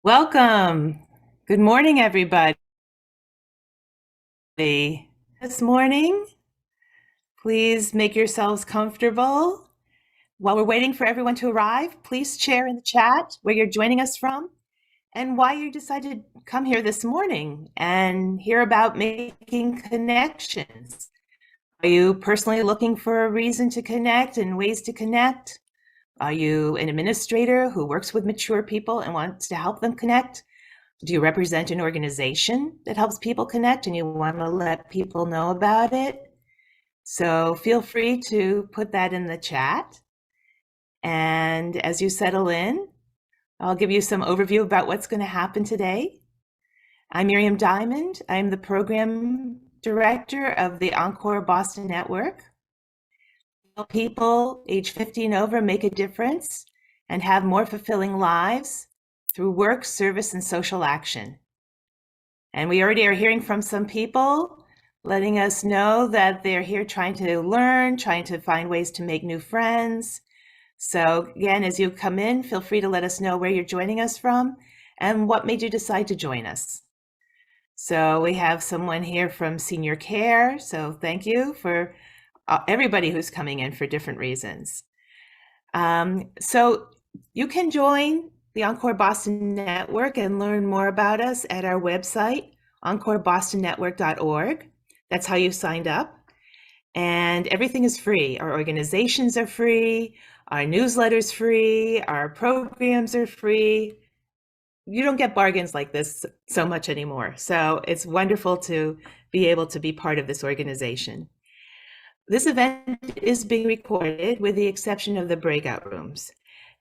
Welcome. Good morning, everybody. This morning, please make yourselves comfortable. While we're waiting for everyone to arrive, please share in the chat where you're joining us from and why you decided to come here this morning and hear about making connections. Are you personally looking for a reason to connect and ways to connect? Are you an administrator who works with mature people and wants to help them connect? Do you represent an organization that helps people connect and you want to let people know about it? So feel free to put that in the chat. And as you settle in, I'll give you some overview about what's going to happen today. I'm Miriam Diamond. I'm the program director of the Encore Boston Network. Help people age 50 and over make a difference and have more fulfilling lives through work, service, and social action. And we already are hearing from some people letting us know that they're here trying to learn, trying to find ways to make new friends. So again, as you come in, feel free to let us know where you're joining us from and what made you decide to join us. So we have someone here from Senior Care. So thank you for everybody who's coming in for different reasons. So you can join the Encore Boston Network and learn more about us at our website, encorebostonnetwork.org. That's how you signed up. And everything is free. Our organizations are free, our newsletter's free, our programs are free. You don't get bargains like this so much anymore. So it's wonderful to be able to be part of this organization. This event is being recorded with the exception of the breakout rooms.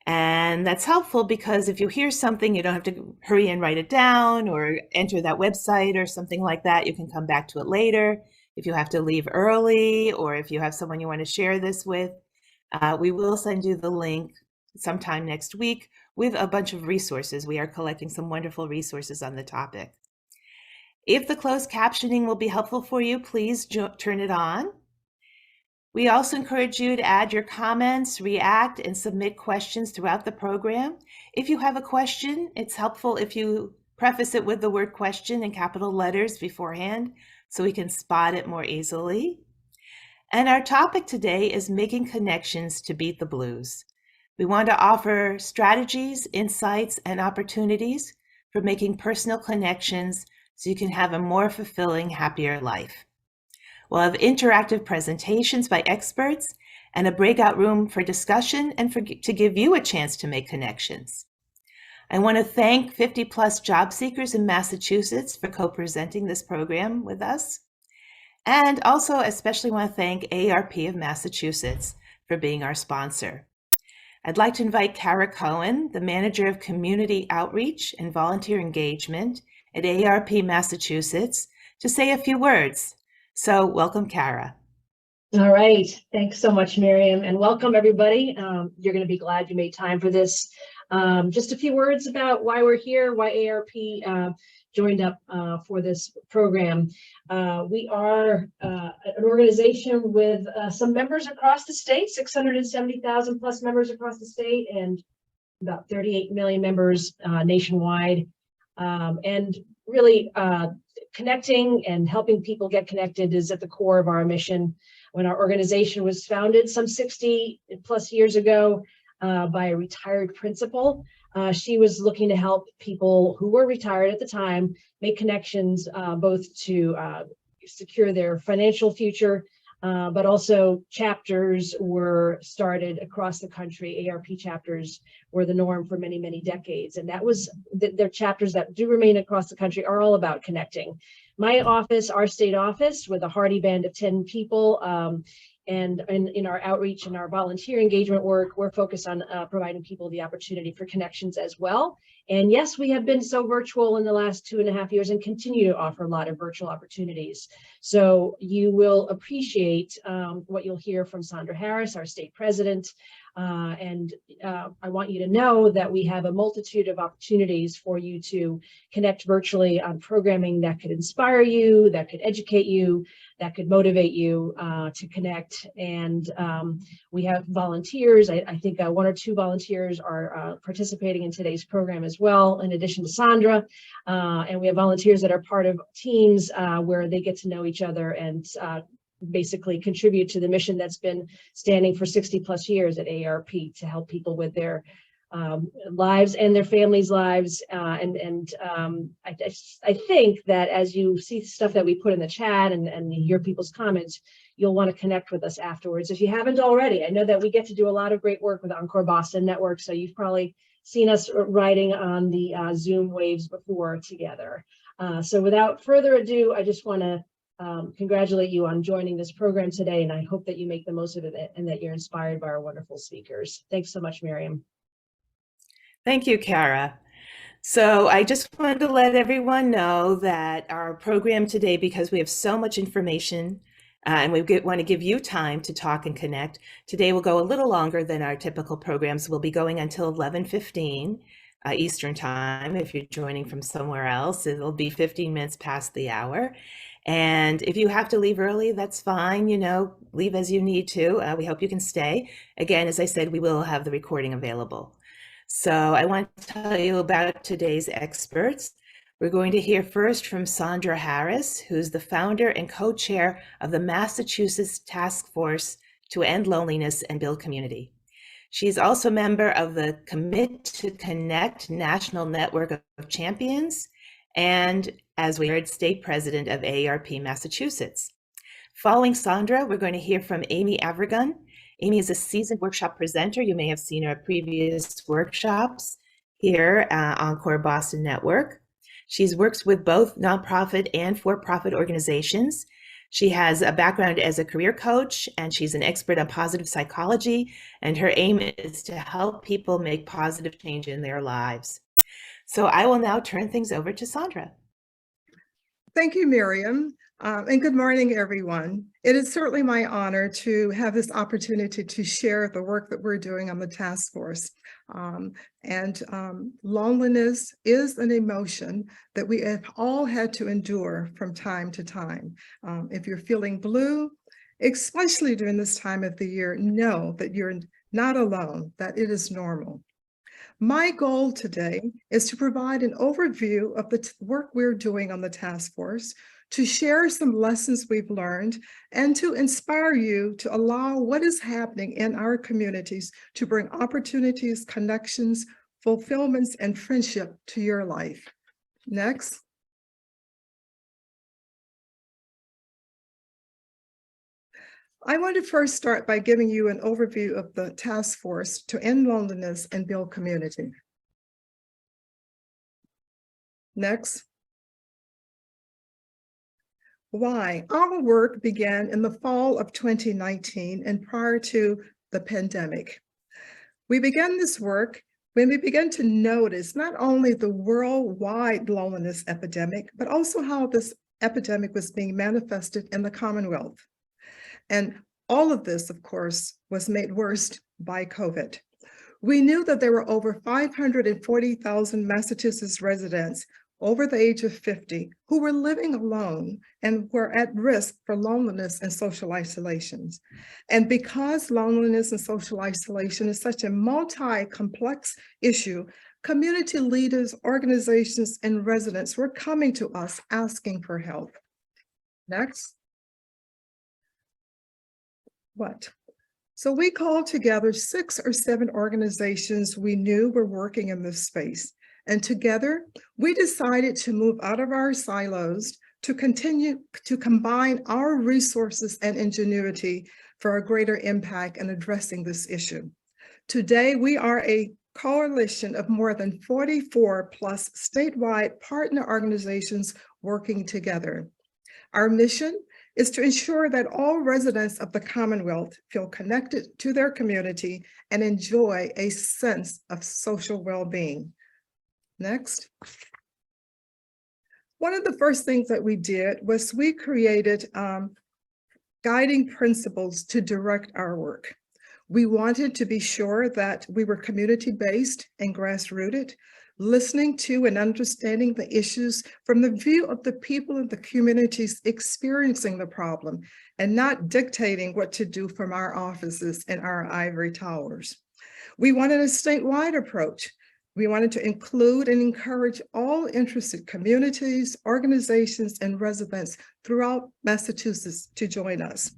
And that's helpful because if you hear something, you don't have to hurry and write it down or enter that website or something like that. You can come back to it later. If you have to leave early or if you have someone you want to share this with, we will send you the link sometime next week with a bunch of resources. We are collecting some wonderful resources on the topic. If the closed captioning will be helpful for you, please turn it on. We also encourage you to add your comments, react, and submit questions throughout the program. If you have a question, it's helpful if you preface it with the word question in capital letters beforehand so we can spot it more easily. And our topic today is making connections to beat the blues. We want to offer strategies, insights, and opportunities for making personal connections so you can have a more fulfilling, happier life. We'll have interactive presentations by experts and a breakout room for discussion and to give you a chance to make connections. I want to thank 50 plus job seekers in Massachusetts for co-presenting this program with us. And also especially want to thank AARP of Massachusetts for being our sponsor. I'd like to invite Kara Cohen, the Manager of Community Outreach and Volunteer Engagement at AARP Massachusetts, to say a few words. So welcome, Kara. All right. Thanks so much, Miriam, and welcome everybody. You're going to be glad you made time for this. Just a few words about why we're here, why AARP joined up for this program. We are an organization with some members across the state, 670,000 plus members across the state, and about 38 million members nationwide. And really, connecting and helping people get connected is at the core of our mission. When our organization was founded some 60 plus years ago by a retired principal, she was looking to help people who were retired at the time make connections both to secure their financial future, but also chapters were started across the country. AARP chapters were the norm for many, many decades. And that was their chapters that do remain across the country are all about connecting. My office, our state office, with a hardy band of 10 people, and in our outreach and our volunteer engagement work, we're focused on providing people the opportunity for connections as well. And yes, we have been so virtual in the last 2.5 years and continue to offer a lot of virtual opportunities. So you will appreciate what you'll hear from Sandra Harris, our state president. And I want you to know that we have a multitude of opportunities for you to connect virtually on programming that could inspire you, that could educate you, that could motivate you to connect. And we have volunteers. I think 1 or 2 volunteers are participating in today's program as as well, in addition to Sandra. And we have volunteers that are part of teams where they get to know each other and basically contribute to the mission that's been standing for 60 plus years at AARP to help people with their lives and their families' lives. I think that as you see stuff that we put in the chat and you hear people's comments, you'll want to connect with us afterwards if you haven't already. I know that we get to do a lot of great work with Encore Boston Network, so you've probably seen us riding on the Zoom waves before together. So without further ado, I just want to congratulate you on joining this program today, and I hope that you make the most of it and that you're inspired by our wonderful speakers. Thanks so much, Miriam. Thank you, Kara. So I just wanted to let everyone know that our program today, because we have so much information and we want to give you time to talk and connect, today will go a little longer than our typical programs. We'll be going until 11:15 Eastern time. If you're joining from somewhere else, it'll be 15 minutes past the hour. And if you have to leave early, that's fine. Leave as you need to. We hope you can stay. Again, as I said, we will have the recording available. So I want to tell you about today's experts. We're going to hear first from Sandra Harris, who's the founder and co-chair of the Massachusetts Task Force to End Loneliness and Build Community. She's also a member of the Commit to Connect National Network of Champions, and as we heard, state president of AARP Massachusetts. Following Sandra, we're going to hear from Amy Avragun. Amy is a seasoned workshop presenter. You may have seen her at previous workshops here on Encore Boston Network. She's worked with both nonprofit and for-profit organizations. She has a background as a career coach, and she's an expert on positive psychology, and her aim is to help people make positive change in their lives. So I will now turn things over to Sandra. Thank you, Miriam, and good morning, everyone. It is certainly my honor to have this opportunity to share the work that we're doing on the task force. Loneliness is an emotion that we have all had to endure from time to time. If you're feeling blue, especially during this time of the year, know that you're not alone, that it is normal. My goal today is to provide an overview of the work we're doing on the task force, to share some lessons we've learned, and to inspire you to allow what is happening in our communities to bring opportunities, connections, fulfillments, and friendship to your life. Next. I want to first start by giving you an overview of the task force to end loneliness and build community. Next. Why? Our work began in the fall of 2019 and prior to the pandemic. We began this work when we began to notice not only the worldwide loneliness epidemic, but also how this epidemic was being manifested in the Commonwealth. And all of this, of course, was made worse by COVID. We knew that there were over 540,000 Massachusetts residents over the age of 50 who were living alone and were at risk for loneliness and social isolation. And because loneliness and social isolation is such a multi-complex issue, community leaders, organizations, and residents were coming to us asking for help. Next. What? So we called together 6 or 7 organizations we knew were working in this space. And together, we decided to move out of our silos to continue to combine our resources and ingenuity for a greater impact in addressing this issue. Today, we are a coalition of more than 44 plus statewide partner organizations working together. Our mission is to ensure that all residents of the Commonwealth feel connected to their community and enjoy a sense of social well-being. Next. One of the first things that we did was we created guiding principles to direct our work. We wanted to be sure that we were community-based and grassrooted, listening to and understanding the issues from the view of the people in the communities experiencing the problem, and not dictating what to do from our offices and our ivory towers. We wanted a statewide approach, We wanted to include and encourage all interested communities, organizations, and residents throughout Massachusetts to join us.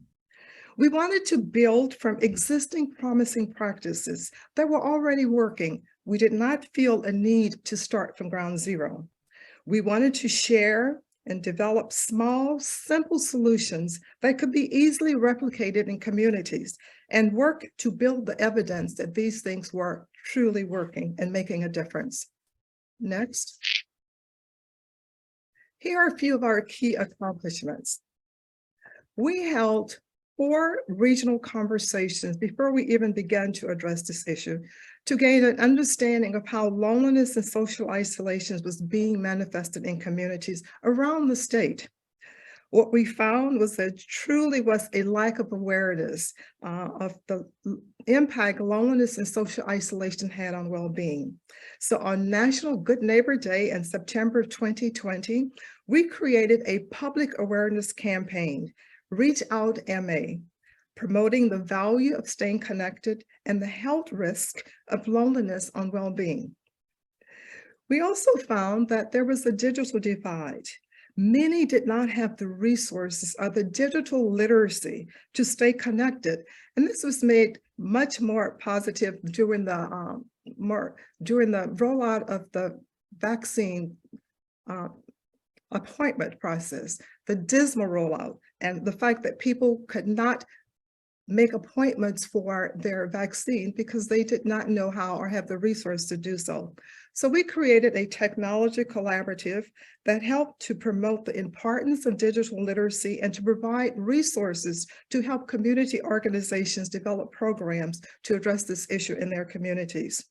We wanted to build from existing promising practices that were already working. We did not feel a need to start from ground zero. We wanted to share and develop small, simple solutions that could be easily replicated in communities and work to build the evidence that these things were truly working and making a difference. Next. Here are a few of our key accomplishments. We held 4 regional conversations before we even began to address this issue to gain an understanding of how loneliness and social isolation was being manifested in communities around the state. What we found was that truly was a lack of awareness of the impact loneliness and social isolation had on well-being. So on National Good Neighbor Day in September of 2020, we created a public awareness campaign, Reach Out MA, promoting the value of staying connected and the health risk of loneliness on well-being. We also found that there was a digital divide. Many did not have the resources or the digital literacy to stay connected. And this was made much more positive during the rollout of the vaccine appointment process, the dismal rollout, and the fact that people could not make appointments for their vaccine because they did not know how or have the resource to do so. So we created a technology collaborative that helped to promote the importance of digital literacy and to provide resources to help community organizations develop programs to address this issue in their communities.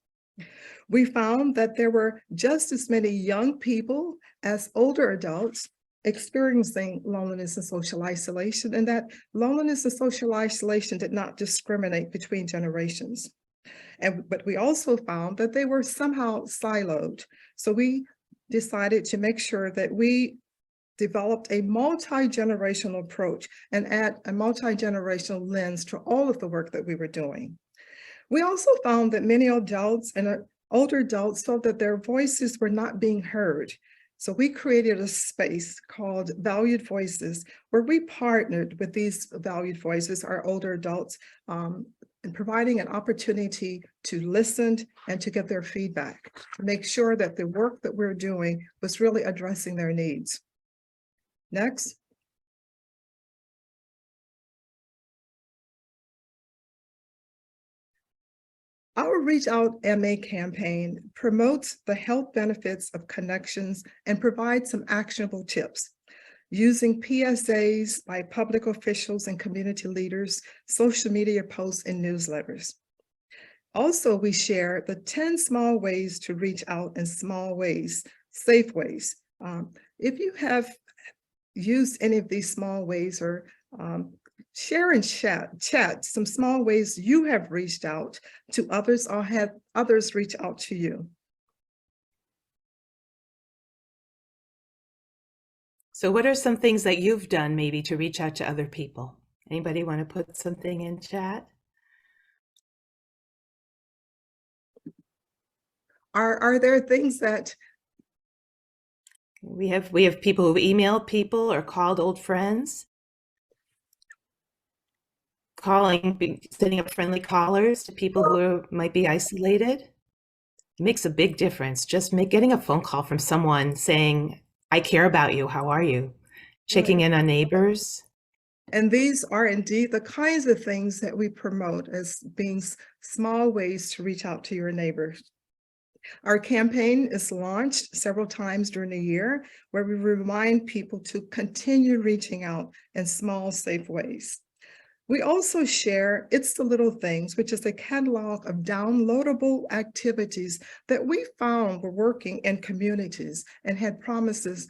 We found that there were just as many young people as older adults experiencing loneliness and social isolation, and that loneliness and social isolation did not discriminate between generations. But we also found that they were somehow siloed. So we decided to make sure that we developed a multi-generational approach and add a multi-generational lens to all of the work that we were doing. We also found that many adults and older adults felt that their voices were not being heard. So we created a space called Valued Voices, where we partnered with these valued voices, our older adults, in providing an opportunity to listen and to get their feedback, to make sure that the work that we're doing was really addressing their needs. Next. Our Reach Out MA campaign promotes the health benefits of connections and provides some actionable tips using PSAs by public officials and community leaders, social media posts, and newsletters. Also, we share the 10 small ways to reach out in small ways, safe ways. If you have used any of these small ways or share and chat some small ways you have reached out to others or had others reach out to you. So what are some things that you've done maybe to reach out to other people? Anybody want to put something in chat? Are there things that We have people who've emailed people or called old friends. Sending up friendly callers to people who might be isolated. It makes a big difference. Just getting a phone call from someone saying, I care about you, how are you? Checking in on neighbors. And these are indeed the kinds of things that we promote as being small ways to reach out to your neighbors. Our campaign is launched several times during the year where we remind people to continue reaching out in small, safe ways. We also share It's the Little Things, which is a catalog of downloadable activities that we found were working in communities and had promises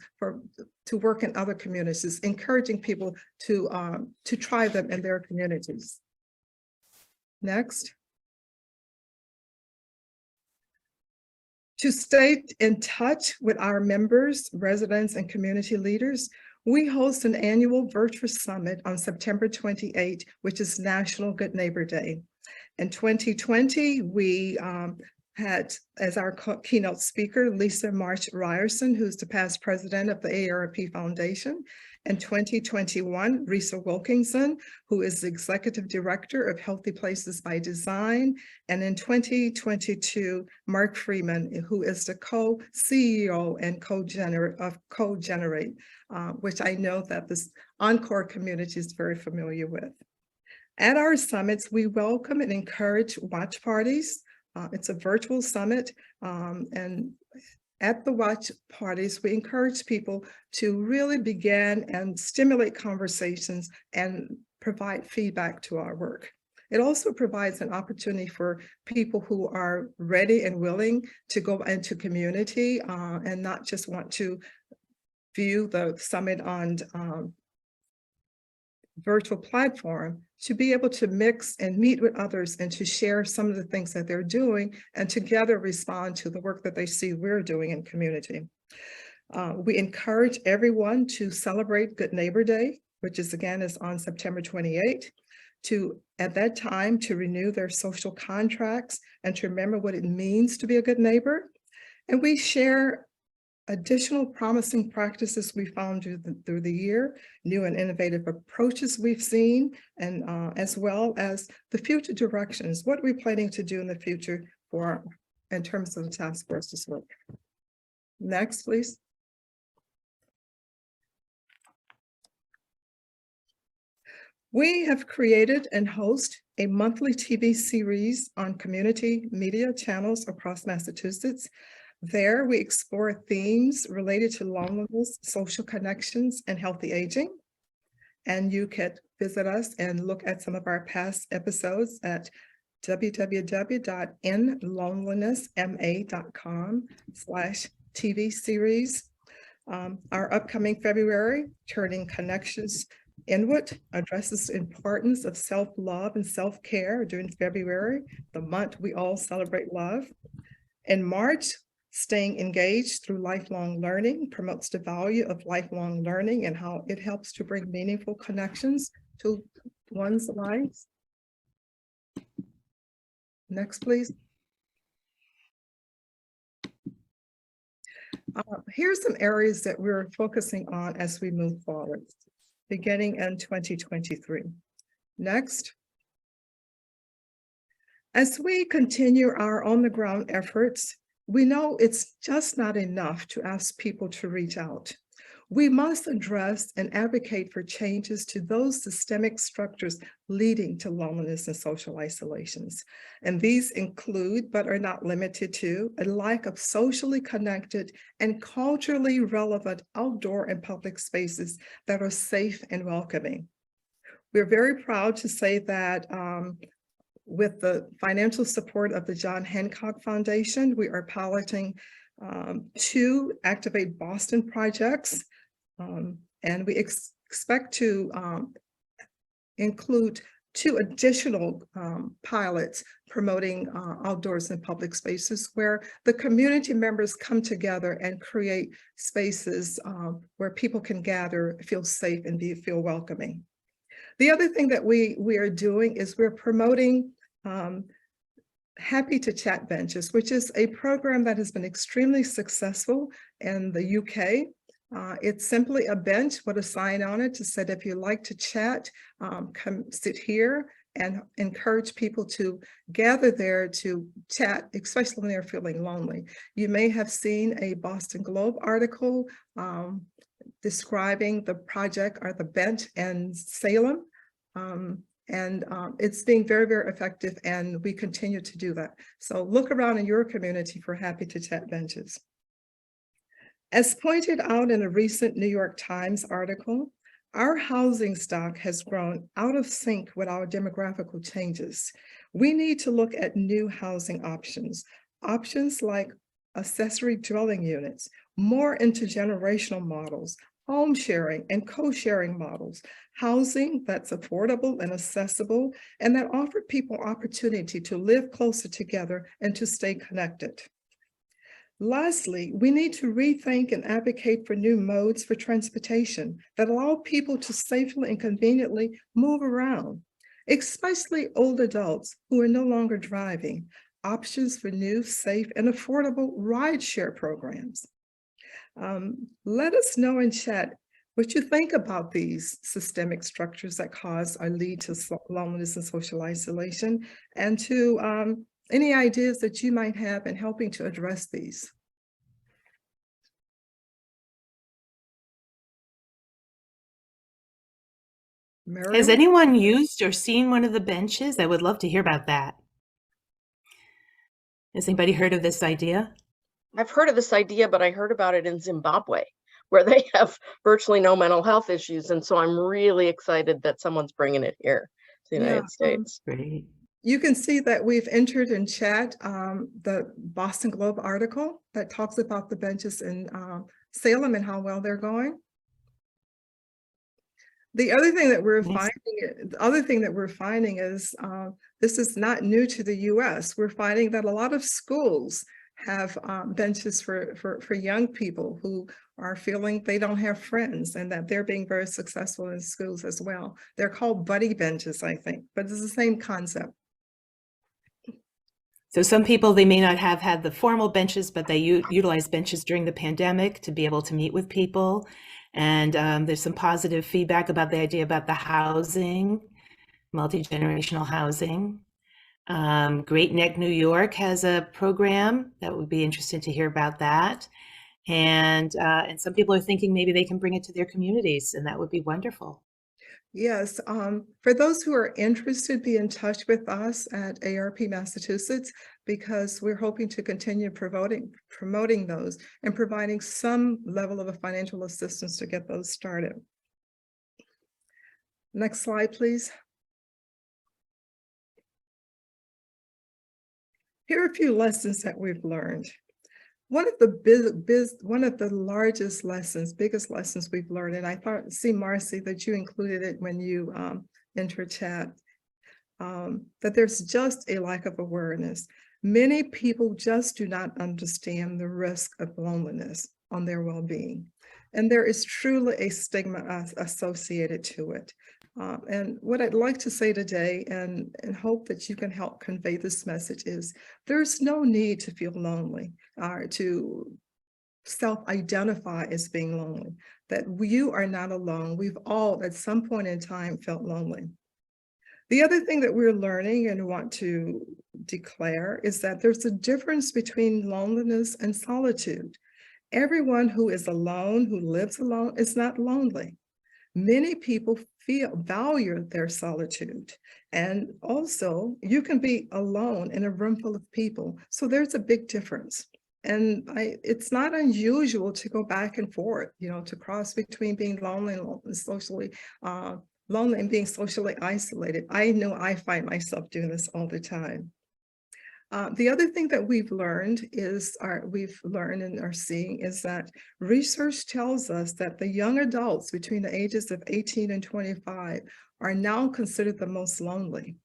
to work in other communities, encouraging people to try them in their communities. Next. To stay in touch with our members, residents, and community leaders, we host an annual virtual summit on September 28, which is National Good Neighbor Day. In 2020, we had as our keynote speaker, Lisa March Ryerson, who's the past president of the AARP Foundation. In 2021, Risa Wilkinson, who is the executive director of Healthy Places by Design. And in 2022, Mark Freeman, who is the co-CEO and co-generate of CoGenerate, which I know that this Encore community is very familiar with. At our summits, we welcome and encourage watch parties. It's a virtual summit, and at the watch parties, we encourage people to really begin and stimulate conversations and provide feedback to our work. It also provides an opportunity for people who are ready and willing to go into community and not just want to view the summit on virtual platform, to be able to mix and meet with others and to share some of the things that they're doing and together respond to the work that they see we're doing in community. We encourage everyone to celebrate Good Neighbor Day, which is on September 28th, at that time to renew their social contracts and to remember what it means to be a good neighbor. And we share additional promising practices we found through the year, new and innovative approaches we've seen, and as well as the future directions. What are we planning to do in the future in terms of the task force's work? Next, please. We have created and host a monthly TV series on community media channels across Massachusetts. There, we explore themes related to loneliness, social connections, and healthy aging. And you can visit us and look at some of our past episodes at www.nlonelinessma.com/TV series. Our upcoming February, Turning Connections Inward, addresses the importance of self-love and self-care during February, the month we all celebrate love. In March, Staying Engaged Through Lifelong Learning promotes the value of lifelong learning and how it helps to bring meaningful connections to one's lives. Next, please. Here's some areas that we're focusing on as we move forward, beginning in 2023. Next. As we continue our on-the-ground efforts, we know it's just not enough to ask people to reach out. We must address and advocate for changes to those systemic structures leading to loneliness and social isolations. And these include, but are not limited to, a lack of socially connected and culturally relevant outdoor and public spaces that are safe and welcoming. We're very proud to say that with the financial support of the John Hancock Foundation, we are piloting 2 Activate Boston projects, and we expect to include 2 additional pilots promoting outdoors and public spaces where the community members come together and create spaces where people can gather, feel safe, and feel welcoming. The other thing that we are doing is we're promoting Happy to Chat Benches, which is a program that has been extremely successful in the UK. It's simply a bench with a sign on it to say, if you like to chat, come sit here, and encourage people to gather there to chat, especially when they're feeling lonely. You may have seen a Boston Globe article describing the project or the bench in Salem. It's being very, very effective, and we continue to do that. So look around in your community for Happy to Chat benches. As pointed out in a recent New York Times article, our housing stock has grown out of sync with our demographical changes. We need to look at new housing options like accessory dwelling units, more intergenerational models, home sharing and co-sharing models, housing that's affordable and accessible, and that offer people opportunity to live closer together and to stay connected. Lastly, we need to rethink and advocate for new modes for transportation that allow people to safely and conveniently move around, especially old adults who are no longer driving. options for new, safe, and affordable rideshare programs. Let us know in chat what you think about these systemic structures that cause or lead to loneliness and social isolation, and to any ideas that you might have in helping to address these. Has Miriam? anyone used or seen one of the benches? I would love to hear about that. Has anybody heard of this idea? I've heard of this idea, but I heard about it in Zimbabwe, where they have virtually no mental health issues. And so I'm really excited that someone's bringing it here to the United States. Great. You can see that we've entered in chat the Boston Globe article that talks about the benches in Salem and how well they're going. The other thing that we're finding is this is not new to the US. We're finding that a lot of schools have benches for young people who are feeling they don't have friends, and that they're being very successful in schools as well. They're called buddy benches, I think, but it's the same concept. So some people, they may not have had the formal benches, but they utilize benches during the pandemic to be able to meet with people. And there's some positive feedback about the idea about the housing, multi-generational housing. Great Neck, New York has a program that would be interesting to hear about that. And some people are thinking maybe they can bring it to their communities, and that would be wonderful. Yes, for those who are interested, be in touch with us at ARP Massachusetts, because we're hoping to continue promoting those and providing some level of a financial assistance to get those started. Next slide, please. Here are a few lessons that we've learned. One of the largest lessons, biggest lessons we've learned, and I see, Marcy, that you included it when you entered chat, that there's just a lack of awareness. Many people just do not understand the risk of loneliness on their well-being. And there is truly a stigma associated to it. And what I'd like to say today, and hope that you can help convey this message, is there's no need to feel lonely or to self-identify as being lonely, that you are not alone. We've all at some point in time felt lonely. The other thing that we're learning and want to declare is that there's a difference between loneliness and solitude. Everyone who is alone, who lives alone, is not lonely. Many people value their solitude. And also, you can be alone in a room full of people. So there's a big difference. And it's not unusual to go back and forth, to cross between being lonely and socially lonely and being socially isolated. I know I find myself doing this all the time. The other thing that we've learned and are seeing is that research tells us that the young adults between the ages of 18 and 25 are now considered the most lonely.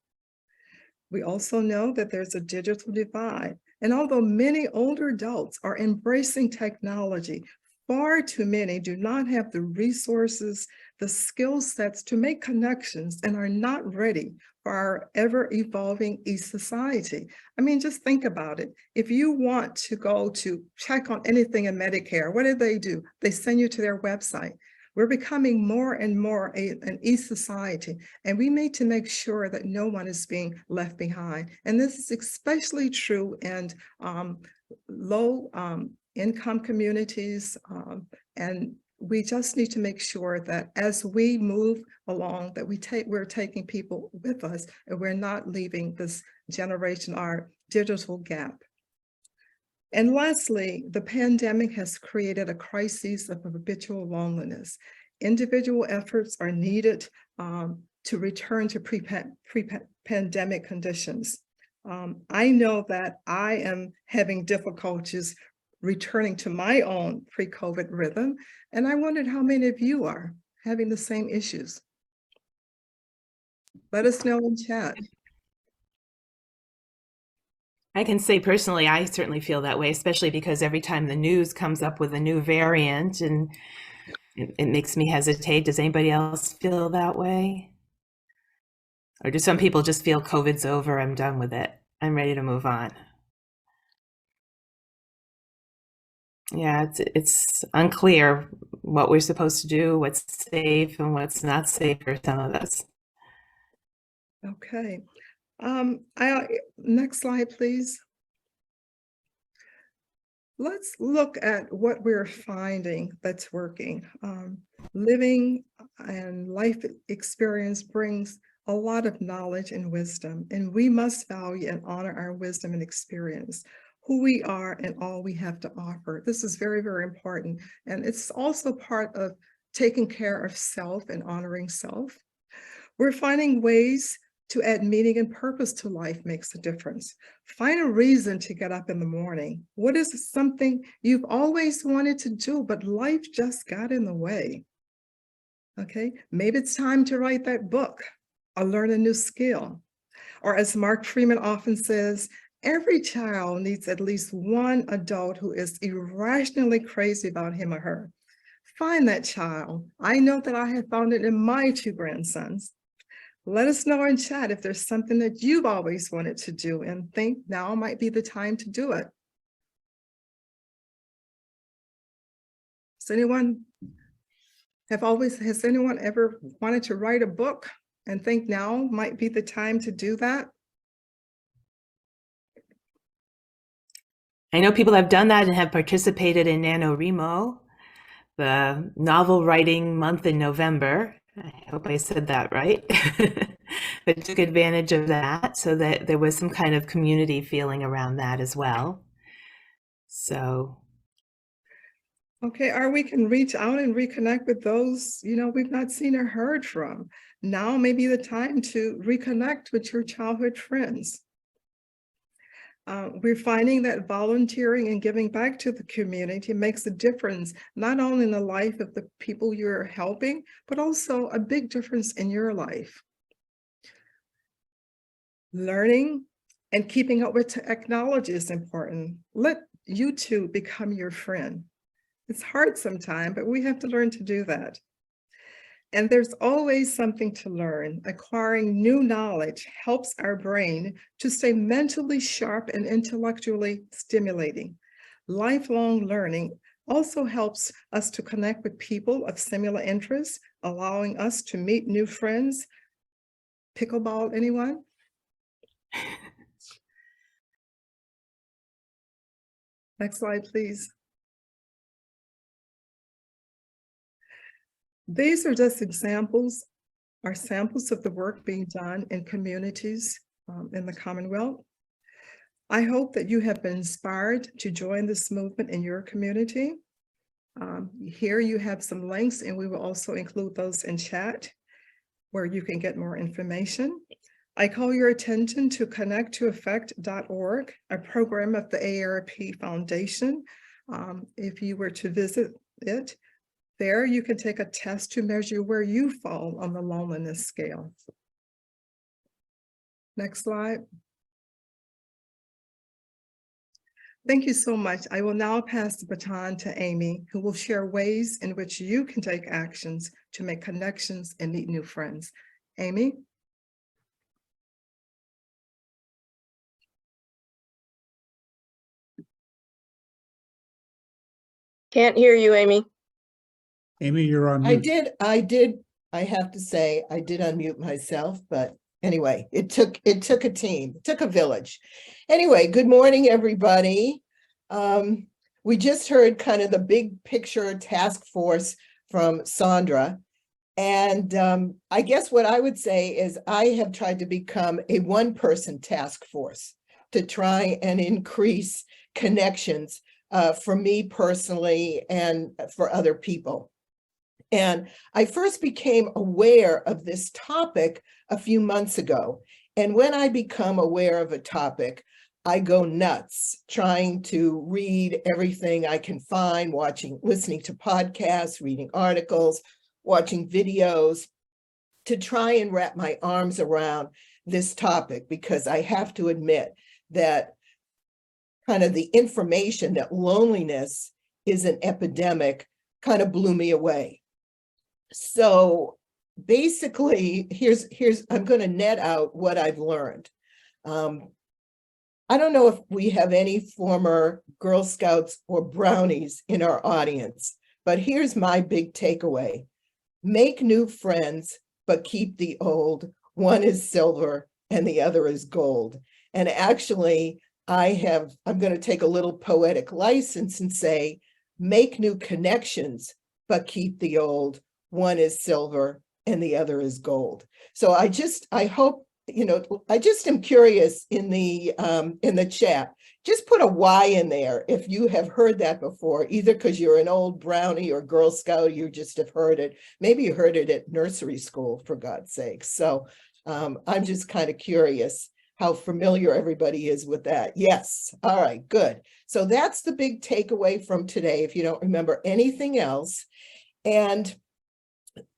We also know that there's a digital divide. And although many older adults are embracing technology, far too many do not have the resources, the skill sets to make connections, and are not ready for our ever-evolving e-society. I mean, just think about it. If you want to go to check on anything in Medicare, what do? They send you to their website. We're becoming more and more an e-society, and we need to make sure that no one is being left behind. And this is especially true in low income communities, and we just need to make sure that as we move along, that we're taking people with us, and we're not leaving this generation, our digital gap. And lastly, the pandemic has created a crisis of habitual loneliness. Individual efforts are needed to return to pre-pandemic conditions. I know that I am having difficulties returning to my own pre-COVID rhythm, and I wondered how many of you are having the same issues. Let us know in chat. I can say personally, I certainly feel that way, especially because every time the news comes up with a new variant, and it makes me hesitate. Does anybody else feel that way? Or do some people just feel COVID's over, I'm done with it? I'm ready to move on. Yeah, it's unclear what we're supposed to do, what's safe and what's not safe for some of us. Okay. Next slide, please. Let's look at what we're finding that's working. Living and life experience brings a lot of knowledge and wisdom, and we must value and honor our wisdom and experience, who we are and all we have to offer. This is very, very important. And it's also part of taking care of self and honoring self. We're finding ways to add meaning and purpose to life makes a difference. Find a reason to get up in the morning. What is something you've always wanted to do, but life just got in the way? Okay, maybe it's time to write that book or learn a new skill. Or as Mark Freeman often says, every child needs at least one adult who is irrationally crazy about him or her. Find that child. I know that I have found it in my 2 grandsons. Let us know in chat if there's something that you've always wanted to do and think now might be the time to do it. Has anyone ever wanted to write a book and think now might be the time to do that? I know people have done that and have participated in NaNoWriMo, the novel writing month in November. I hope I said that right. But took advantage of that so that there was some kind of community feeling around that as well. So. Okay, or we can reach out and reconnect with those, we've not seen or heard from. Now may be the time to reconnect with your childhood friends. We're finding that volunteering and giving back to the community makes a difference, not only in the life of the people you're helping, but also a big difference in your life. Learning and keeping up with technology is important. Let YouTube become your friend. It's hard sometimes, but we have to learn to do that. And there's always something to learn. Acquiring new knowledge helps our brain to stay mentally sharp and intellectually stimulating. Lifelong learning also helps us to connect with people of similar interests, allowing us to meet new friends. Pickleball, anyone? Next slide, please. These are just samples of the work being done in communities in the Commonwealth. I hope that you have been inspired to join this movement in your community. Here you have some links, and we will also include those in chat where you can get more information. I call your attention to connecttoeffect.org, a program of the AARP Foundation. If you were to visit it, there you can take a test to measure where you fall on the loneliness scale. Next slide. Thank you so much. I will now pass the baton to Amy, who will share ways in which you can take actions to make connections and meet new friends. Amy? Can't hear you, Amy. Amy, you're on I mute. did. I have to say, I did unmute myself, but anyway, it took a team, it took a village. Anyway, good morning, everybody. We just heard kind of the big picture task force from Sandra. And I guess what I would say is I have tried to become a one-person task force to try and increase connections for me personally and for other people. And I first became aware of this topic a few months ago. And when I become aware of a topic, I go nuts trying to read everything I can find, listening to podcasts, reading articles, watching videos to try and wrap my arms around this topic, because I have to admit that kind of the information that loneliness is an epidemic kind of blew me away. So basically, I'm going to net out what I've learned. I don't know if we have any former Girl Scouts or Brownies in our audience, but here's my big takeaway. Make new friends, but keep the old. One is silver and the other is gold. And actually, I'm going to take a little poetic license and say, make new connections, but keep the old. One is silver and the other is gold. So I hope, I just am curious in the chat, just put a Y in there if you have heard that before, either because you're an old Brownie or Girl Scout, you just have heard it. Maybe you heard it at nursery school, for God's sake. So I'm just kind of curious how familiar everybody is with that. Yes. All right, good. So that's the big takeaway from today, if you don't remember anything else. And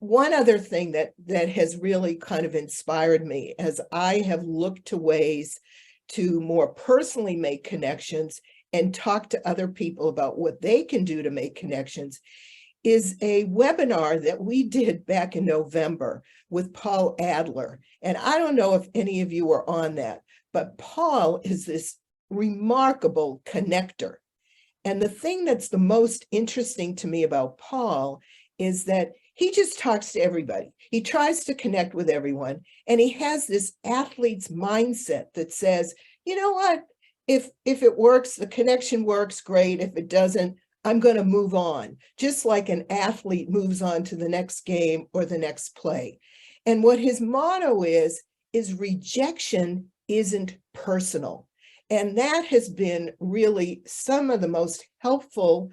one other thing that has really kind of inspired me as I have looked to ways to more personally make connections and talk to other people about what they can do to make connections is a webinar that we did back in November with Paul Adler. And I don't know if any of you were on that, but Paul is this remarkable connector. And the thing that's the most interesting to me about Paul is that he just talks to everybody. He tries to connect with everyone. And he has this athlete's mindset that says, you know what, if it works, the connection works, great. If it doesn't, I'm going to move on, just like an athlete moves on to the next game or the next play. And what his motto is rejection isn't personal. And that has been really some of the most helpful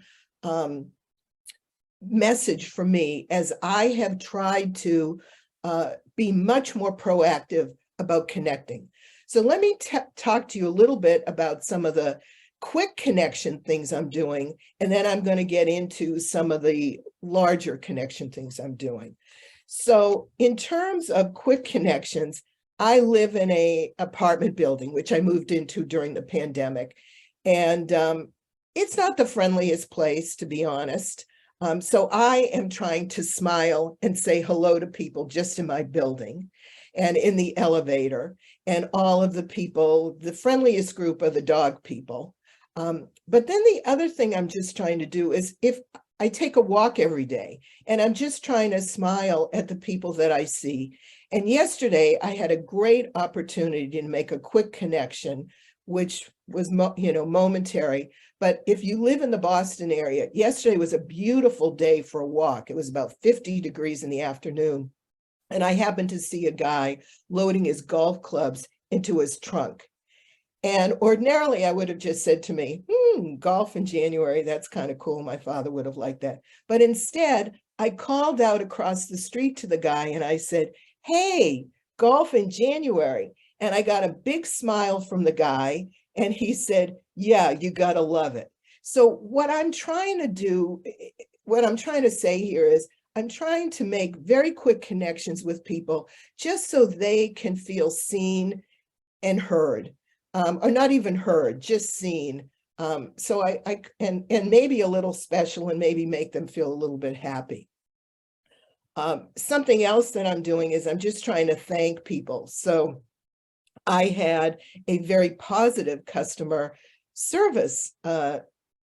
message for me as I have tried to be much more proactive about connecting. So let me talk to you a little bit about some of the quick connection things I'm doing, and then I'm going to get into some of the larger connection things I'm doing. So in terms of quick connections, I live in an apartment building, which I moved into during the pandemic. And it's not the friendliest place, to be honest. So I am trying to smile and say hello to people just in my building and in the elevator, and all of the people. The friendliest group are the dog people. But then the other thing I'm just trying to do is, if I take a walk every day and I'm just trying to smile at the people that I see. And yesterday I had a great opportunity to make a quick connection, which was, momentary. But if you live in the Boston area, yesterday was a beautiful day for a walk. It was about 50 degrees in the afternoon. And I happened to see a guy loading his golf clubs into his trunk. And ordinarily I would have just said to me, golf in January, that's kind of cool. My father would have liked that. But instead, I called out across the street to the guy and I said, hey, golf in January. And I got a big smile from the guy. And he said, yeah, you got to love it. So what I'm trying to do, what I'm trying to say here is, I'm trying to make very quick connections with people just so they can feel seen and heard. Or not even heard, just seen. So and maybe a little special, and maybe make them feel a little bit happy. Something else that I'm doing is I'm just trying to thank people. So I had a very positive customer service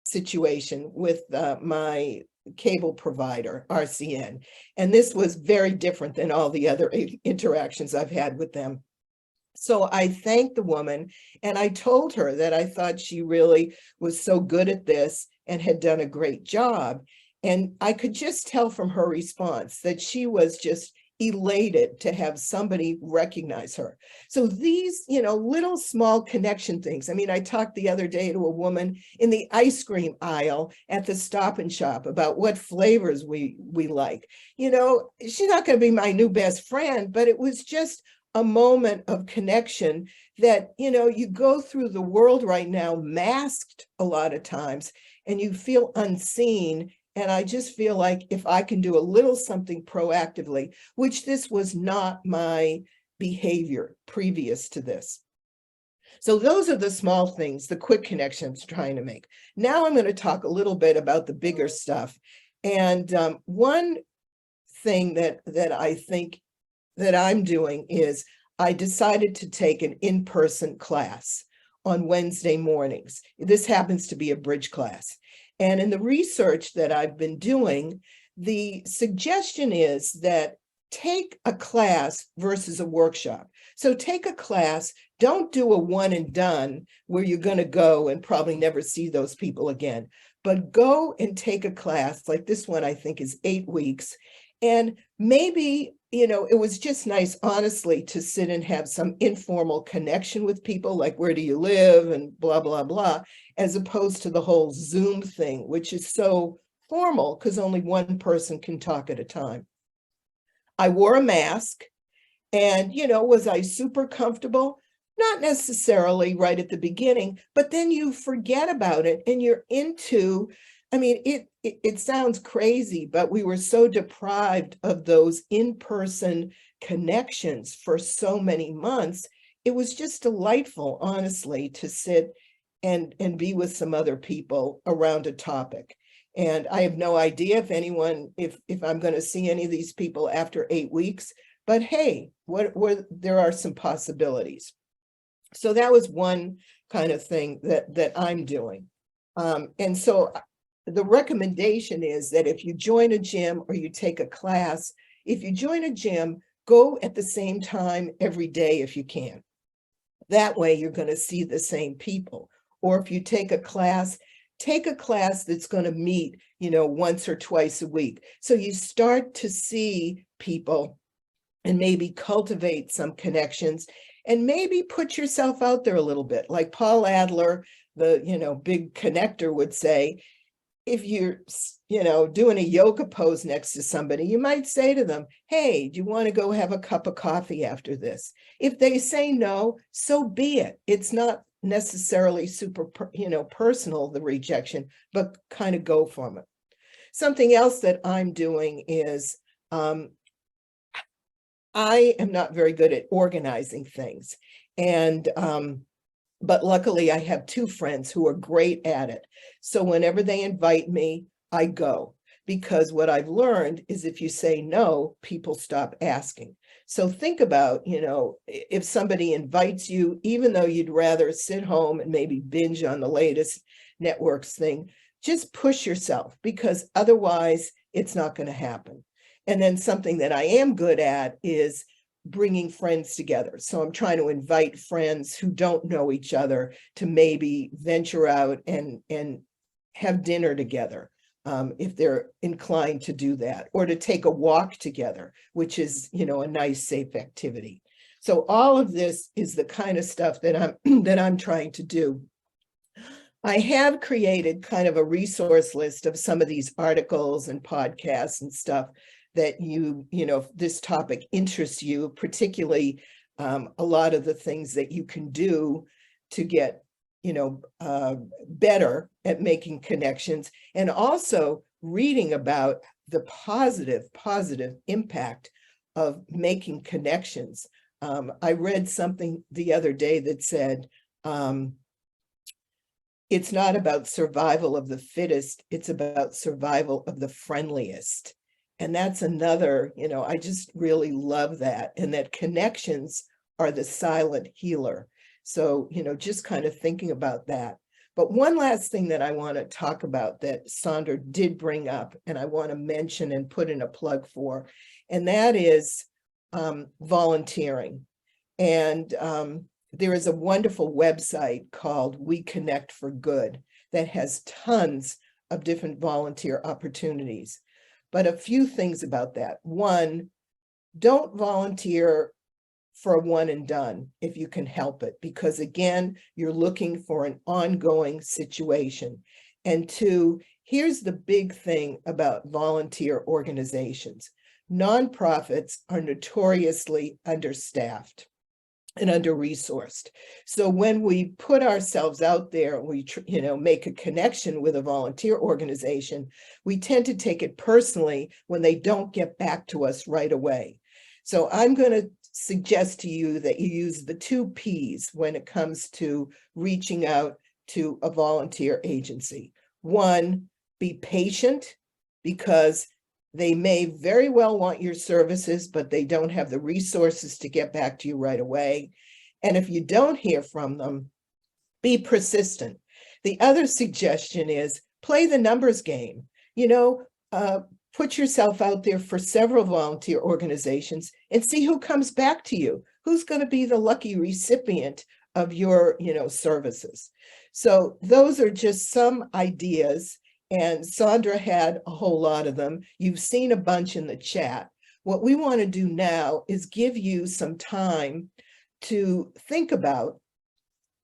situation with my cable provider, RCN. And this was very different than all the other interactions I've had with them. So I thanked the woman and I told her that I thought she really was so good at this and had done a great job. And I could just tell from her response that she was just elated to have somebody recognize her. So these, little small connection things. I mean, I talked the other day to a woman in the ice cream aisle at the Stop and Shop about what flavors we like. She's not going to be my new best friend, but it was just a moment of connection that, you go through the world right now masked a lot of times and you feel unseen. And I just feel like if I can do a little something proactively, which this was not my behavior previous to this. So those are the small things, the quick connections trying to make. Now I'm going to talk a little bit about the bigger stuff. And one thing that I think that I'm doing is I decided to take an in-person class on Wednesday mornings. This happens to be a bridge class. And in the research that I've been doing, the suggestion is that take a class versus a workshop. So take a class, don't do a one and done where you're going to go and probably never see those people again, but go and take a class like this one, I think is 8 weeks. And maybe, it was just nice, honestly, to sit and have some informal connection with people, like where do you live and blah, blah, blah, as opposed to the whole Zoom thing, which is so formal because only one person can talk at a time. I wore a mask and, was I super comfortable? Not necessarily right at the beginning, but then you forget about it and you're into, it sounds crazy, but we were so deprived of those in-person connections for so many months. It was just delightful, honestly, to sit and be with some other people around a topic. And I have no idea if I'm going to see any of these people after 8 weeks, but hey, there are some possibilities. So that was one kind of thing that I'm doing. And so the recommendation is that if you join a gym or you take a class, if you join a gym, go at the same time every day if you can. That way you're going to see the same people. Or if you take a class that's going to meet, once or twice a week. So you start to see people and maybe cultivate some connections and maybe put yourself out there a little bit. Like Paul Adler, the, big connector, would say, if you're, doing a yoga pose next to somebody, you might say to them, hey, do you want to go have a cup of coffee after this? If they say no, so be it. It's not necessarily super, personal, the rejection, but kind of go for it. Something else that I'm doing is I am not very good at organizing things. And but luckily I have 2 friends who are great at it. So whenever they invite me, I go, because what I've learned is if you say no, people stop asking. So think about, if somebody invites you, even though you'd rather sit home and maybe binge on the latest networks thing, just push yourself, because otherwise it's not going to happen. And then something that I am good at is bringing friends together. So I'm trying to invite friends who don't know each other to maybe venture out and have dinner together, if they're inclined to do that, or to take a walk together, which is, a nice, safe activity. So all of this is the kind of stuff that I'm trying to do. I have created kind of a resource list of some of these articles and podcasts and stuff that if this topic interests you, particularly a lot of the things that you can do to get, better at making connections, and also reading about the positive impact of making connections. I read something the other day that said, it's not about survival of the fittest, it's about survival of the friendliest. And that's another, I just really love that. And that connections are the silent healer. So, just kind of thinking about that. But one last thing that I want to talk about that Sandra did bring up, and I want to mention and put in a plug for, and that is volunteering. And there is a wonderful website called We Connect for Good that has tons of different volunteer opportunities. But a few things about that. One, don't volunteer for a one and done if you can help it, because again, you're looking for an ongoing situation. And 2, here's the big thing about volunteer organizations. Nonprofits are notoriously understaffed and under-resourced. So when we put ourselves out there, we make a connection with a volunteer organization, we tend to take it personally when they don't get back to us right away. So I'm going to suggest to you that you use the 2 Ps when it comes to reaching out to a volunteer agency. 1, be patient, because they may very well want your services, but they don't have the resources to get back to you right away. And if you don't hear from them, Be persistent. The other suggestion is play the numbers game. You know, put yourself out there for several volunteer organizations and see who comes back to you. Who's going to be the lucky recipient of your, services? So those are just some ideas. And Sandra had a whole lot of them. You've seen a bunch in the chat. What we want to do now is give you some time to think about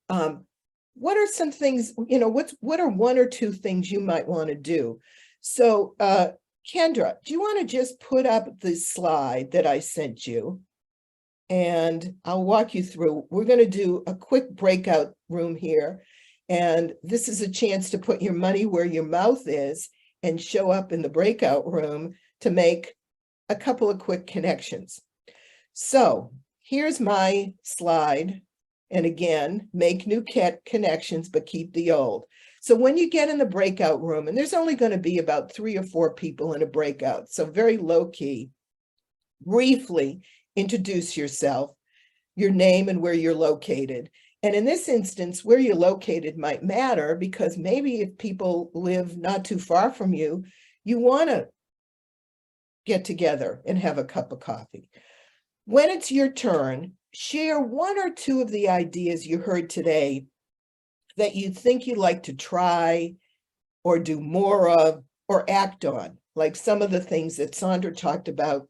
what are some things, what are one or two things you might want to do? So Kendra, do you want to just put up the slide that I sent you? And I'll walk you through. We're going to do a quick breakout room here. And this is a chance to put your money where your mouth is and show up in the breakout room to make a couple of quick connections. So here's my slide. And again, make new connections, but keep the old. So when you get in the breakout room, and there's only going to be about 3 or 4 people in a breakout, so very low key, briefly introduce yourself, your name and where you're located. And in this instance, where you're located might matter because maybe if people live not too far from you, you want to get together and have a cup of coffee. When it's your turn, share 1 or 2 of the ideas you heard today that you think you'd like to try or do more of or act on. Like some of the things that Sandra talked about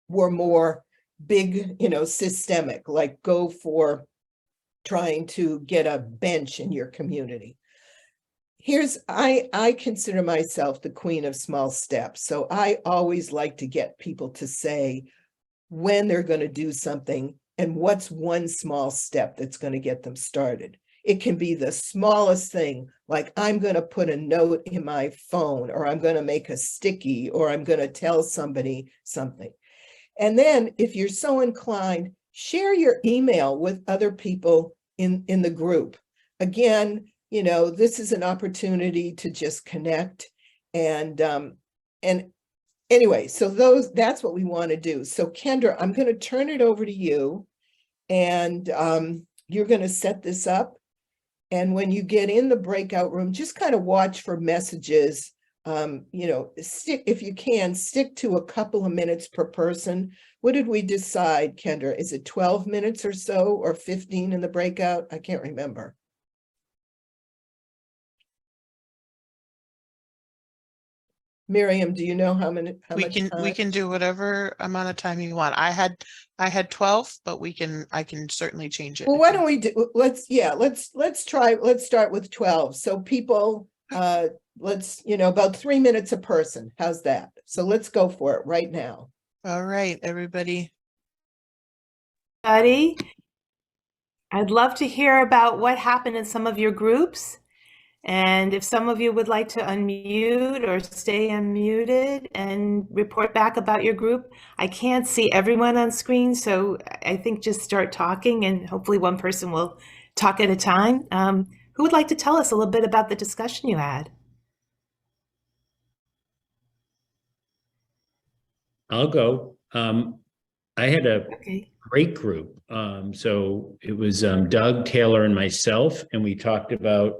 were more big, systemic, like go for trying to get a bench in your community. I consider myself the queen of small steps. So I always like to get people to say when they're going to do something and what's one small step that's going to get them started. It can be the smallest thing, like I'm going to put a note in my phone, or I'm going to make a sticky, or I'm going to tell somebody something. And then if you're so inclined, share your email with other people in the group. Again, this is an opportunity to just connect. And anyway, so that's what we want to do. So Kendra, I'm going to turn it over to you, and you're going to set this up. And when you get in the breakout room, just kind of watch for messages. If you can, stick to a couple of minutes per person. What did we decide, Kendra? Is it 12 minutes or so, or 15 in the breakout? I can't remember. Miriam, do you know how much time? We can do whatever amount of time you want. I had 12, but I can certainly change it. Well, why don't we do, let's start with 12. So people, let's, about 3 minutes a person. How's that? So let's go for it right now. All right, everybody. Buddy, I'd love to hear about what happened in some of your groups. And if some of you would like to unmute or stay unmuted and report back about your group. I can't see everyone on screen, so I think just start talking and hopefully one person will talk at a time. Who would like to tell us a little bit about the discussion you had? I'll go. I had a Okay. great group. So it was Doug, Taylor, and myself, and we talked about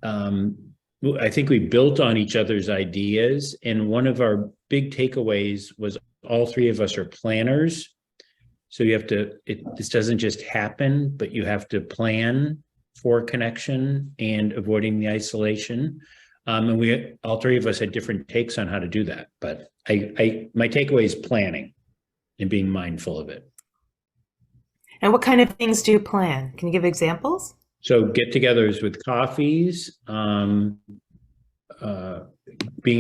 I think we built on each other's ideas, and one of our big takeaways was all 3 of us are planners. So you have to, this doesn't just happen, but you have to plan for connection and avoiding the isolation. And all 3 of us had different takes on how to do that. But my takeaway is planning and being mindful of it. And what kind of things do you plan? Can you give examples? So get-togethers with coffees, being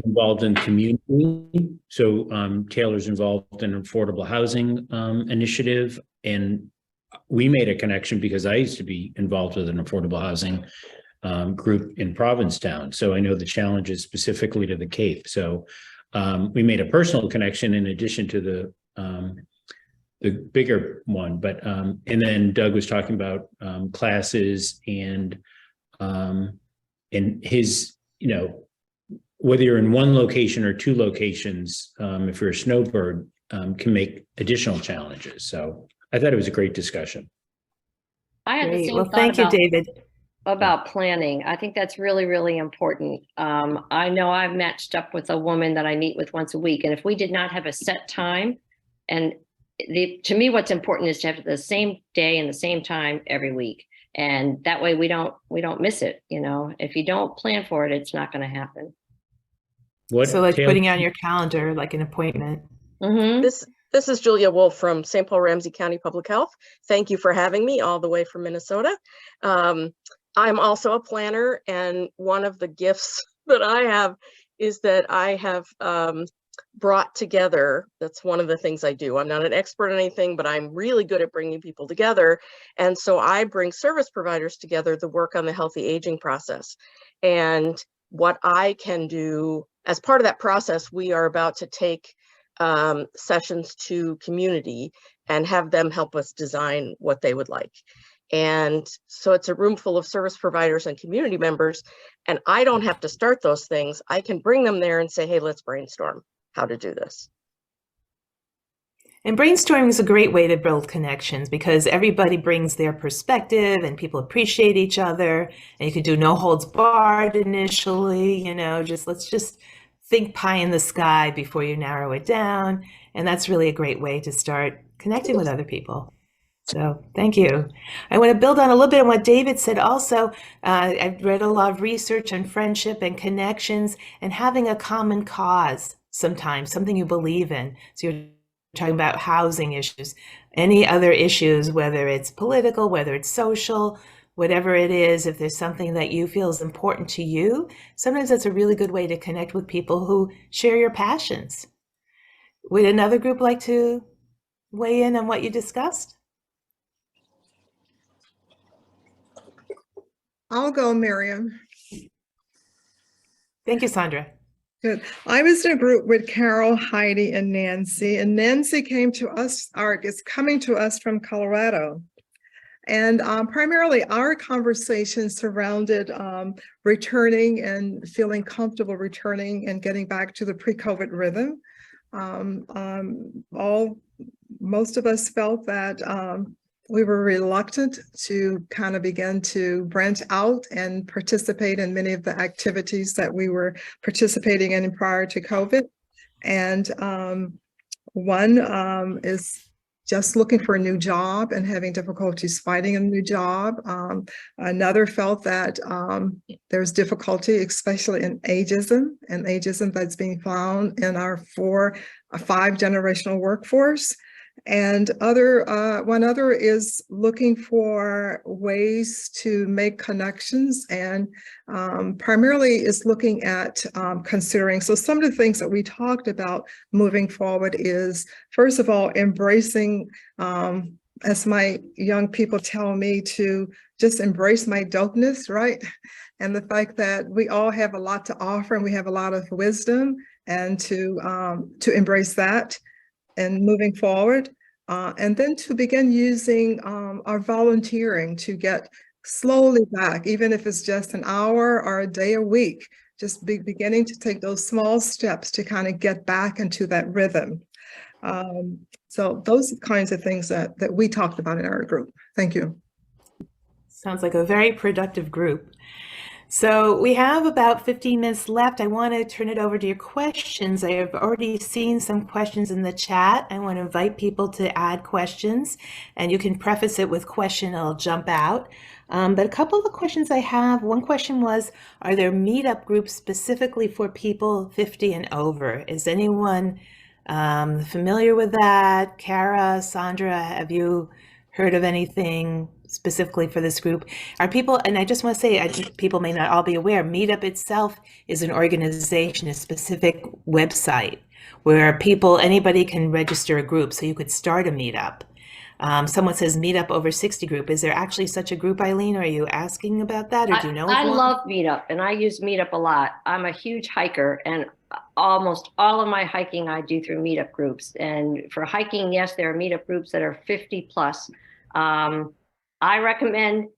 involved in community. So Taylor's involved in an affordable housing initiative, and we made a connection because I used to be involved with an affordable housing group in Provincetown. So I know the challenges specifically to the Cape. So we made a personal connection in addition to the bigger one, but and then Doug was talking about classes and his, whether you're in one location or 2 locations, if you're a snowbird, can make additional challenges. So I thought it was a great discussion. I had the Great. same Well, thought thank you, David. about planning. I think that's really, really important. I know I've matched up with a woman that I meet with once a week, and if we did not have a set time, and to me, what's important is to have the same day and the same time every week, and that way we don't miss it. You know, if you don't plan for it, it's not going to happen. What So like Taylor- putting on your calendar, like an appointment. Mm-hmm. This is Julia Wolf from St. Paul Ramsey County Public Health. Thank you for having me all the way from Minnesota. I'm also a planner, and one of the gifts that I have is that I have brought together, that's one of the things I do. I'm not an expert in anything, but I'm really good at bringing people together. And so I bring service providers together to work on the healthy aging process. And what I can do as part of that process, we are about to take sessions to community and have them help us design what they would like. And so it's a room full of service providers and community members, and I don't have to start those things. I can bring them there and say, hey, let's brainstorm how to do this. And brainstorming is a great way to build connections because everybody brings their perspective and people appreciate each other. And you can do no holds barred initially, you know, let's just think pie in the sky before you narrow it down. And that's really a great way to start connecting with other people. So thank you. I want to build on a little bit on what David said also. I've read a lot of research on friendship and connections and having a common cause sometimes, something you believe in. So you're talking about housing issues, any other issues, whether it's political, whether it's social, whatever it is, if there's something that you feel is important to you, sometimes that's a really good way to connect with people who share your passions. Would another group like to weigh in on what you discussed? I'll go, Miriam. Thank you, Sandra. Good. I was in a group with Carol, Heidi, and Nancy came to us, is coming to us from Colorado. And primarily our conversation surrounded returning and feeling comfortable returning and getting back to the pre-COVID rhythm. Most of us felt that we were reluctant to kind of begin to branch out and participate in many of the activities that we were participating in prior to COVID. And one is just looking for a new job and having difficulties finding a new job. Another felt that there's difficulty, especially in ageism, and ageism that's being found in our 5 generational workforce. And one other is looking for ways to make connections, and primarily is looking at considering. So some of the things that we talked about moving forward is, first of all, embracing, as my young people tell me, to just embrace my dopeness, right? And the fact that we all have a lot to offer and we have a lot of wisdom, and to embrace that. And moving forward, and then to begin using our volunteering to get slowly back, even if it's just an hour or a day a week, just beginning to take those small steps to kind of get back into that rhythm. So those kinds of things that we talked about in our group. Thank you. Sounds like a very productive group. So we have about 15 minutes left. I want to turn it over to your questions. I have already seen some questions in the chat. I want to invite people to add questions, and you can preface it with question, it'll jump out. But a couple of the questions I have, one question was, are there meetup groups specifically for people 50 and over? Is anyone familiar with that? Kara, Sandra, have you heard of anything specifically for this group? Are people, and I just want to say, people may not all be aware, Meetup itself is an organization, a specific website where anybody can register a group. So you could start a meetup. Someone says Meetup over 60 group. Is there actually such a group, Eileen? Are you asking about that, or do you know? I love Meetup, and I use Meetup a lot. I'm a huge hiker, and almost all of my hiking I do through Meetup groups. And for hiking, yes, there are Meetup groups that are 50 plus. I recommend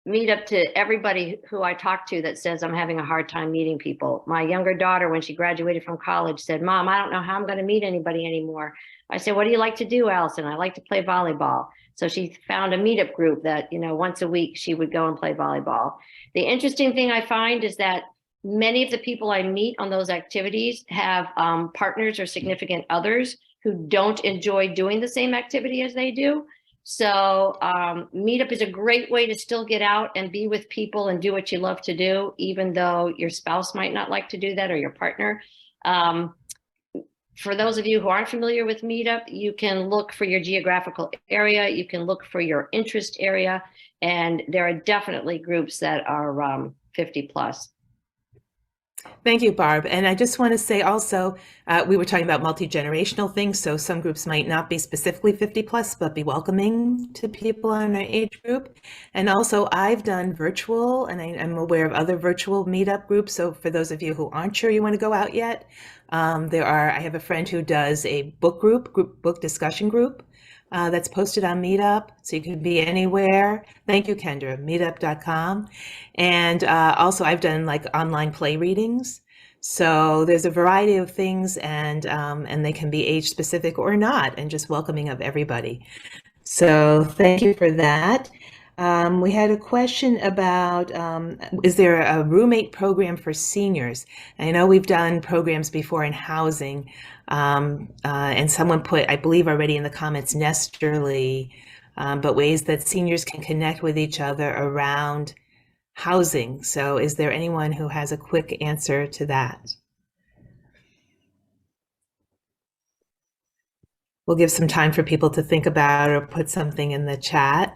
Meetup to everybody who I talk to that says I'm having a hard time meeting people. My younger daughter, when she graduated from college, said, "Mom, I don't know how I'm going to meet anybody anymore." I say, what do you like to do, Allison? I like to play volleyball. So she found a meetup group that, once a week she would go and play volleyball. The interesting thing I find is that many of the people I meet on those activities have partners or significant others who don't enjoy doing the same activity as they do. So meetup is a great way to still get out and be with people and do what you love to do, even though your spouse might not like to do that or your partner. For those of you who aren't familiar with Meetup, you can look for your geographical area, you can look for your interest area, and there are definitely groups that are 50 plus. Thank you, Barb. And I just want to say also, we were talking about multi-generational things, so some groups might not be specifically 50 plus, but be welcoming to people in our age group. And also, I've done virtual, and I'm aware of other virtual meetup groups. So for those of you who aren't sure you want to go out yet, I have a friend who does a book discussion group. That's posted on Meetup, so you can be anywhere. Thank you, Kendra, meetup.com. And also I've done like online play readings. So there's a variety of things, and they can be age specific or not, and just welcoming of everybody. So thank you for that. We had a question about, is there a roommate program for seniors? I know we've done programs before in housing, and someone put, I believe already in the comments, Nesterly, but ways that seniors can connect with each other around housing. So is there anyone who has a quick answer to that? We'll give some time for people to think about or put something in the chat.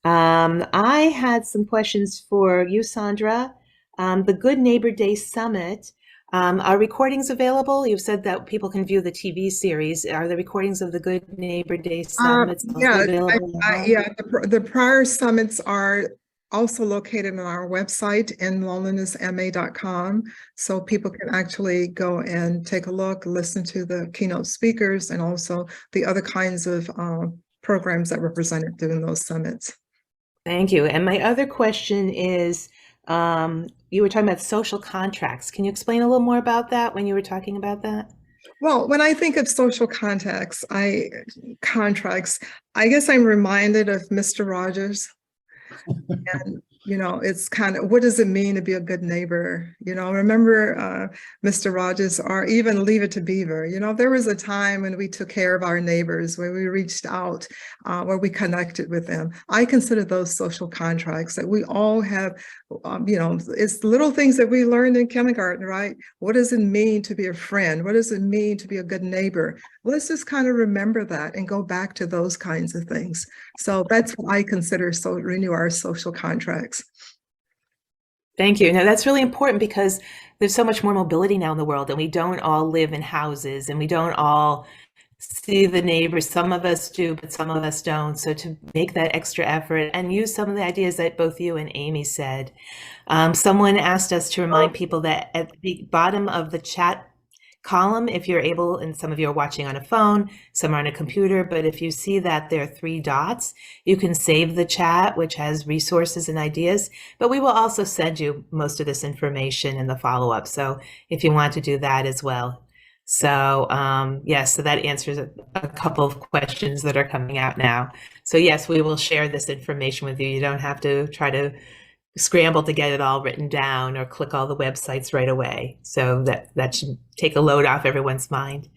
I had some questions for you, Sandra. The Good Neighbor Day Summit, are recordings available? You've said that people can view the TV series. Are the recordings of the Good Neighbor Day Summits available? The prior summits are also located on our website in lonelinessma.com. So people can actually go and take a look, listen to the keynote speakers, and also the other kinds of programs that were presented during those summits. Thank you. And my other question is, you were talking about social contracts. Can you explain a little more about that when you were talking about that? Well, when I think of social contracts, I guess I'm reminded of Mr. Rogers. And, it's kind of, what does it mean to be a good neighbor? Remember Mr. Rogers, or even Leave It to Beaver. There was a time when we took care of our neighbors, where we reached out, where we connected with them. I consider those social contracts that we all have, it's little things that we learned in kindergarten, right? What does it mean to be a friend? What does it mean to be a good neighbor? Let's just kind of remember that and go back to those kinds of things. So that's what I consider renew our social contracts. Thank you. Now that's really important because there's so much more mobility now in the world, and we don't all live in houses, and we don't all see the neighbors. Some of us do, but some of us don't. So to make that extra effort and use some of the ideas that both you and Amy said. Someone asked us to remind people that at the bottom of the chat column, if you're able, and some of you are watching on a phone, some are on a computer, but if you see that there are 3 dots, you can save the chat, which has resources and ideas, but we will also send you most of this information in the follow-up. So if you want to do that as well. So yes, so that answers a couple of questions that are coming out now. So yes, we will share this information with you. You don't have to try to scramble to get it all written down or click all the websites right away. So that should take a load off everyone's mind.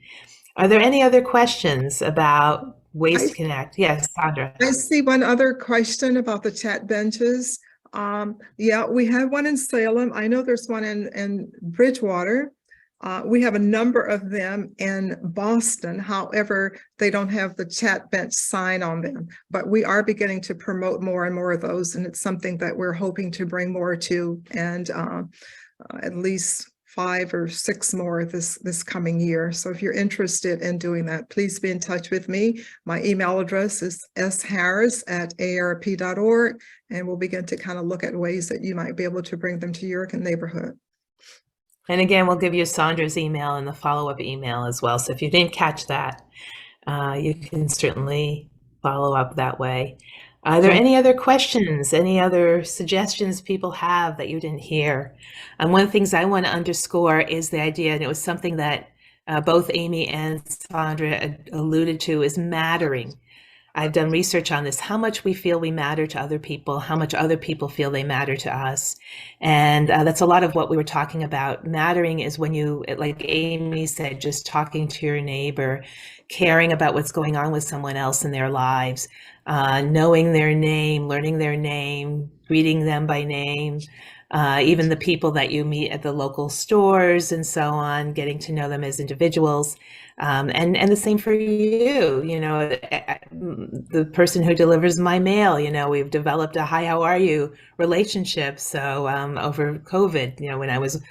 Are there any other questions about ways to connect? Yes, Sandra. I see one other question about the chat benches. Yeah, we have one in Salem. I know there's one in Bridgewater. We have a number of them in Boston. However, they don't have the chat bench sign on them, but we are beginning to promote more and more of those. And it's something that we're hoping to bring more to, and at least 5 or 6 more this coming year. So if you're interested in doing that, please be in touch with me. My email address is sharris@aarp.org, and we'll begin to kind of look at ways that you might be able to bring them to your neighborhood. And again, we'll give you Sandra's email and the follow-up email as well. So if you didn't catch that, you can certainly follow up that way. Are there any other questions, any other suggestions people have that you didn't hear? And one of the things I want to underscore is the idea, and it was something that both Amy and Sandra alluded to is mattering. I've done research on this, how much we feel we matter to other people, how much other people feel they matter to us. And that's a lot of what we were talking about. Mattering is when you, like Amy said, just talking to your neighbor, caring about what's going on with someone else in their lives, knowing their name, learning their name, greeting them by name, even the people that you meet at the local stores and so on, getting to know them as individuals. And the same for you, the person who delivers my mail, we've developed a hi, how are you relationship. So over COVID, when I was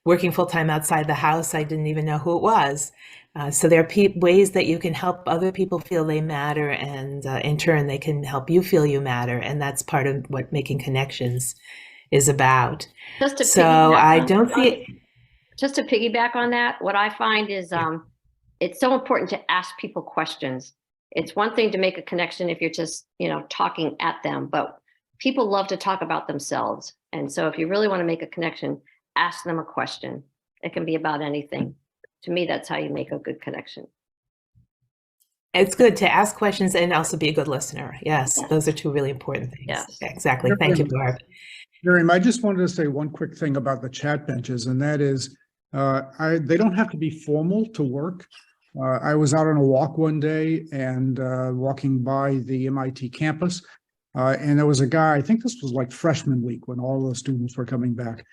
working full time outside the house, I didn't even know who it was. So there are ways that you can help other people feel they matter, and in turn, they can help you feel you matter. And that's part of what Making Connections is about. Just to So piggyback I on- don't see. Just to piggyback on that, what I find is it's so important to ask people questions. It's one thing to make a connection if you're just, talking at them, but people love to talk about themselves. And so if you really want to make a connection, ask them a question. It can be about anything. To me, that's how you make a good connection. It's good to ask questions and also be a good listener. Yes, Yes. those are two really important things. Yes. Exactly. Thank you, Barb. Miriam, I just wanted to say one quick thing about the chat benches, and that is, they don't have to be formal to work. I was out on a walk one day and walking by the MIT campus, and there was a guy, I think this was like freshman week when all the students were coming back.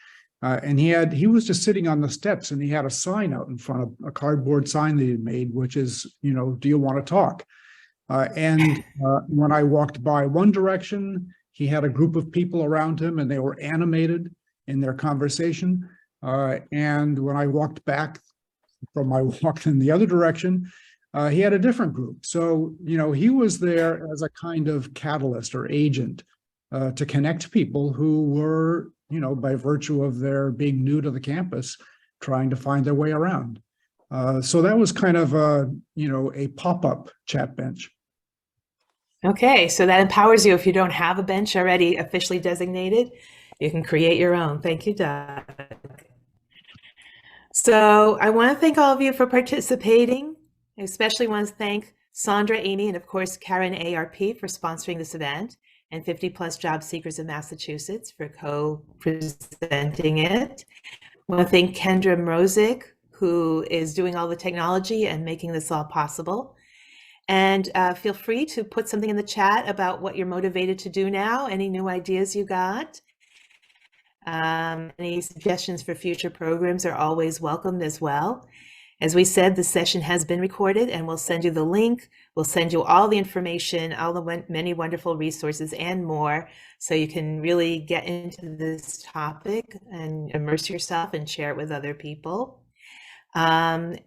And he was just sitting on the steps, and he had a sign out in front of a cardboard sign that he had made, which is, do you want to talk? And when I walked by one direction, he had a group of people around him, and they were animated in their conversation. And when I walked back from my walk in the other direction, he had a different group. So, he was there as a kind of catalyst or agent to connect people who were, by virtue of their being new to the campus, trying to find their way around. So that was kind of a pop-up chat bench. Okay, so that empowers you. If you don't have a bench already officially designated, you can create your own. Thank you, Doug. So I want to thank all of you for participating. I especially want to thank Sandra, Amy, and of course, Karen ARP for sponsoring this event, and 50 Plus Job Seekers of Massachusetts for co-presenting it. I want to thank Kendra Mrozik, who is doing all the technology and making this all possible. And feel free to put something in the chat about what you're motivated to do now, any new ideas you got. Any suggestions for future programs are always welcomed as well. As we said, the session has been recorded, and we'll send you the link. We'll send you all the information, all the many wonderful resources and more, so you can really get into this topic and immerse yourself and share it with other people.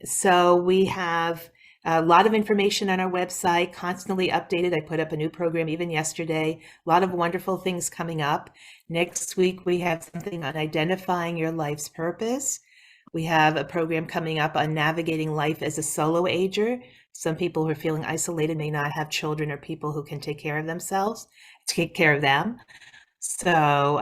So we have a lot of information on our website, constantly updated. I put up a new program even yesterday. A lot of wonderful things coming up. Next week, we have something on identifying your life's purpose. We have a program coming up on navigating life as a solo ager. Some people who are feeling isolated may not have children or people who can take care of themselves, take care of them. So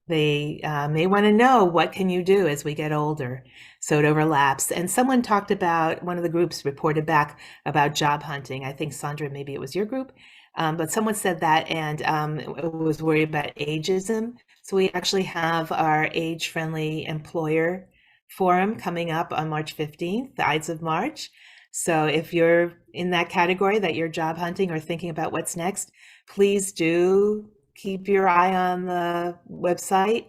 they may want to know, what can you do as we get older? So it overlaps. And someone talked about, one of the groups reported back about job hunting. I think, Sandra, maybe it was your group, but someone said that and was worried about ageism. So we actually have our age-friendly employer forum coming up on March 15th, the Ides of March. So if you're in that category, that you're job hunting or thinking about what's next, please do keep your eye on the website,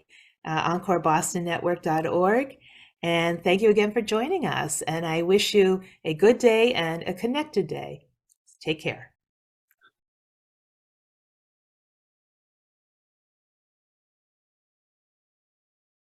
EncoreBostonNetwork.org. And thank you again for joining us. And I wish you a good day and a connected day. Take care.